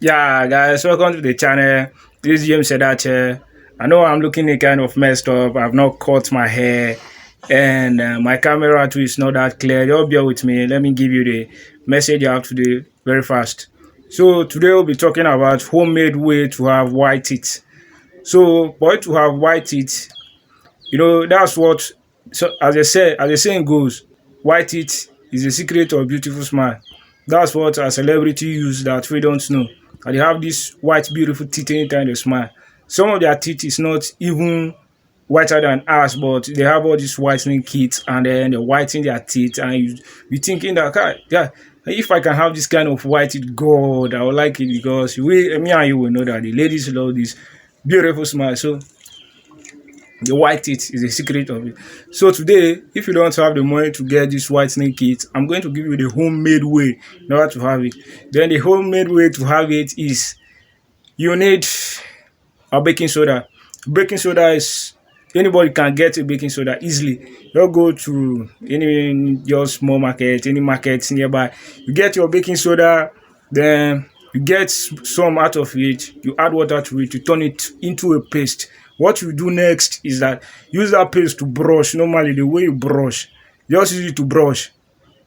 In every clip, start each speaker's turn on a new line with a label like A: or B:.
A: Yeah, guys, welcome to the channel. This is Jamesedache. I know I'm looking a kind of messed up. I've not cut my hair, and my camera too is not that clear. Just bear with me. Let me give you the message you have to do very fast. So today we'll be talking about homemade way to have white teeth. So for it to have white teeth, that's what. So as the saying goes, white teeth is the secret of beautiful smile. That's what a celebrity use that we don't know. And they have this white beautiful teeth anytime they smile. Some of their teeth is not even whiter than ours, but they have all these whitening kits and then they whiten their teeth, and you be thinking that, "God, yeah, if I can have this kind of white teeth, God, I would like it," because me and you will know that the ladies love this beautiful smile. So the white teeth is the secret of it. So today, if you don't have the money to get this whitening kit, I'm going to give you the homemade way in order to have it. Then the homemade way to have it is you need a baking soda. Baking soda is anybody can get a baking soda easily. You go to any just small market, any market nearby. You get your baking soda, then you get some out of it, you add water to it, you turn it into a paste. What you do next is that use that paste to brush. Normally, the way you brush, just use it to brush.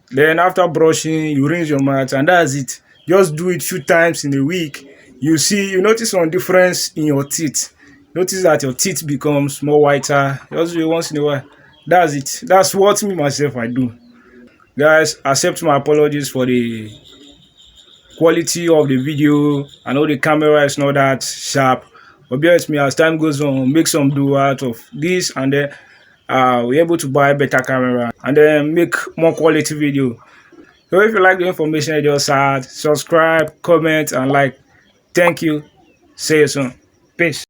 A: Then after brushing, you rinse your mouth, and that's it. Just do it few times in a week. You notice some difference in your teeth. Notice that your teeth becomes more whiter. Just do it once in a while. That's it. That's what me myself I do. Guys, accept my apologies for the quality of the video. I know the camera is not that sharp, but bear with me as time goes on. Make some do out of this, and then we're able to buy better camera and then make more quality video. So if you like the information I just had, subscribe, comment, and like. Thank you. See you soon. Peace.